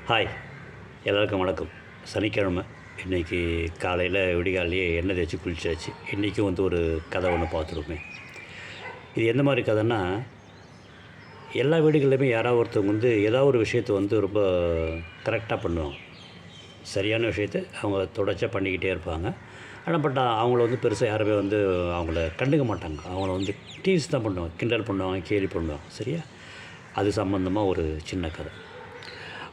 Hi, எல்லாருக்கும் வணக்கம். சனிக்கிழமை இன்றைக்கி காலையில் விடிகாலையே எண்ணெய் தேய்ச்சி குளிச்சாச்சு. இன்றைக்கும் ஒரு கதை ஒன்று பார்த்துருப்பேன். இது எந்த மாதிரி கதைன்னா, எல்லா வீடுகள்லையுமே யாராவது ஒருத்தவங்க ஏதாவது ஒரு விஷயத்தை ரொம்ப கரெக்டாக பண்ணுவாங்க. சரியான விஷயத்தை அவங்க தொடர்ச்சியாக பண்ணிக்கிட்டே இருப்பாங்க. ஆனால் அவங்கள பெருசாக யாருமே அவங்கள கண்டுக்க மாட்டாங்க. அவங்கள டீஸ் தான் பண்ணுவாங்க, கிண்டல் பண்ணுவாங்க, கேலி பண்ணுவாங்க. சரியா? அது சம்மந்தமாக ஒரு சின்ன கதை.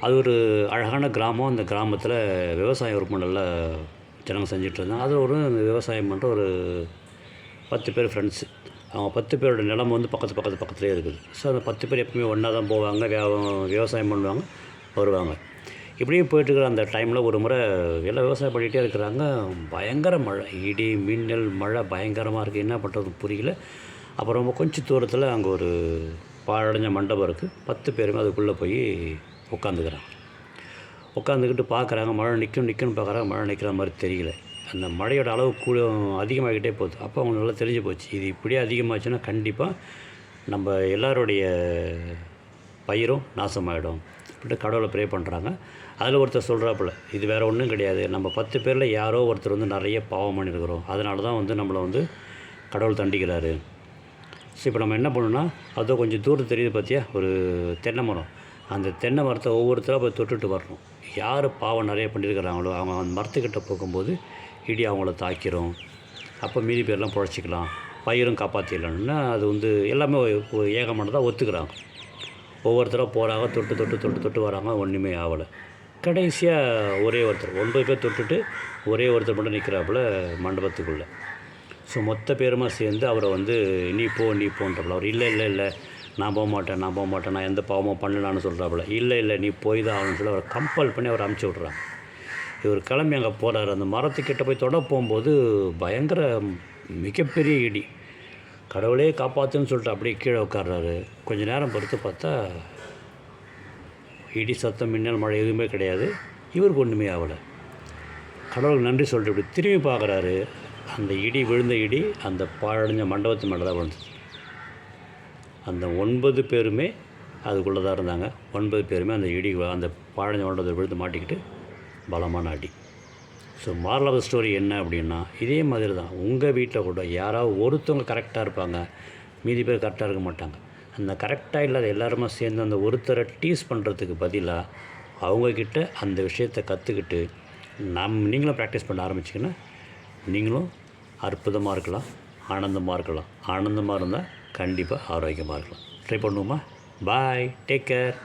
அது ஒரு அழகான கிராமம். அந்த கிராமத்தில் விவசாயம் ரொம்ப நல்லா ஜனங்க செஞ்சிட்ருந்தாங்க. அதில் விவசாயம் பண்ணுற 10 பேர் ஃப்ரெண்ட்ஸு. அவங்க 10 பேரோட நிலம் பக்கத்துலேயே இருக்குது. ஸோ அந்த 10 பேர் எப்பவுமே ஒன்றா தான் போவாங்க, விவசாயம் பண்ணுவாங்க, வருவாங்க. இப்படியே போயிட்டுருக்குற அந்த டைமில் ஒரு முறை எல்லாம் விவசாயம் பண்ணிகிட்டே இருக்கிறாங்க. பயங்கர மழை, இடி மின்னல் மழை பயங்கரமாக இருக்குது. என்ன பண்ணுறது புரியல. அப்புறம் கொஞ்சம் தூரத்தில் அங்கே ஒரு பாழடைஞ்ச மண்டபம் இருக்குது. 10 பேருமே அதுக்குள்ளே போய் உட்காந்துக்கிட்டு பார்க்குறாங்க. மழை நிற்கும்னு பார்க்குறாங்க. மழை நிற்கிற மாதிரி தெரியல. அந்த மழையோட அளவு அதிகமாகிக்கிட்டே போகுது. அப்போ அவங்களுக்கு நல்லா தெரிஞ்சு போச்சு, இது இப்படியே அதிகமாச்சுன்னா கண்டிப்பாக நம்ம எல்லாருடைய பயிரும் நாசமாகிடும் அப்படின்ட்டு கடவுளை ப்ரே பண்ணுறாங்க. அதில் ஒருத்தர் சொல்கிறாப்புல, இது வேறு ஒன்றும் கிடையாது, நம்ம 10 பேரில் யாரோ ஒருத்தர் நிறைய பாவம் பண்ணியிருக்கிறோம், அதனால தான் நம்மளை கடவுள் தண்டிக்கிறாரு. ஸோ இப்போ நம்ம என்ன பண்ணணும்னா, அதோ கொஞ்சம் தூரம் தெரியுது பார்த்தியா, ஒரு தென்னை மரம். அந்த தென்னை மரத்தை ஒவ்வொருத்தராக போய் தொட்டுட்டு வரணும். யார் பாவம் நிறைய பண்ணியிருக்கிறாங்களோ அவங்க அந்த மரத்துக்கிட்ட போகும்போது இடி அவங்கள தாக்கிறோம். அப்போ மீதி பேர்லாம் பொழைச்சிக்கலாம், பயிரும் காப்பாற்றிடலாம்னா அது எல்லாமே ஏகமானதாக ஒத்துக்கிறாங்க. ஒவ்வொருத்தராக போகிறாங்க, தொட்டு வராங்க, ஒன்றுமே ஆகலை. கடைசியாக ஒரே ஒருத்தர் 9 பேர் தொட்டுட்டு ஒரே ஒருத்தர் மட்டும் நிற்கிறாப்புல மண்டபத்துக்குள்ளே. ஸோ மொத்த பேருமா சேர்ந்து அவரை நீ போன்றப்பல அவர் இல்லை நான் போக மாட்டேன், நான் எந்த பாவமும் பண்ணலான்னு சொல்கிறாப்புல. இல்லை நீ போய் தான் ஆகணும்னு சொல்லி அவரை கம்பல் பண்ணி அவரை அமுச்சு விட்றாங்க. இவர் கிளம்பி அங்கே போகிறார். அந்த மரத்துக்கிட்ட போய் தொட போகும்போது பயங்கர மிகப்பெரிய இடி. கடவுளே காப்பாற்றுன்னு சொல்லிட்டு அப்படியே கீழே உட்கார்றாரு. கொஞ்சம் நேரம் பொறுத்து பார்த்தா இடி சத்தம், மின்னல், மழை எதுவுமே கிடையாது. இவருக்கு ஒன்றுமே ஆகலை. கடவுளுக்கு நன்றி சொல்லிட்டு இப்படி திரும்பி பார்க்குறாரு. அந்த விழுந்த இடி அந்த பாழடைஞ்ச மண்டபத்து மேலே தான் விழுந்தது. அந்த 9 பேருமே அதுக்குள்ளே தான் இருந்தாங்க. 9 பேருமே அந்த பாழடைஞ்ச மண்டபத்தை விழுந்து மாட்டிக்கிட்டு பலமான அடி. So moral of the story என்ன அப்படின்னா, இதே மாதிரி தான் உங்கள் வீட்டில் கூட யாராவது ஒருத்தவங்க கரெக்டாக இருப்பாங்க, மீதி பேர் கரெக்டாக இருக்க மாட்டாங்க. அந்த கரெக்டாக இல்லாத எல்லாருமே சேர்ந்து அந்த ஒருத்தரை டீஸ் பண்ணுறதுக்கு பதிலாக அவங்கக்கிட்ட அந்த விஷயத்தை கற்றுக்கிட்டு நீங்களும் ப்ராக்டிஸ் பண்ண ஆரம்பிச்சிங்கன்னா நீங்களும் அற்புதமாக இருக்கலாம், ஆனந்தமாக இருக்கலாம். ஆனந்தமாக இருந்தால் கண்டிப்பாக ஆரோக்கியமாக இருக்கலாம். ட்ரை பண்ணுவோமா? பாய், டேக் கேர்.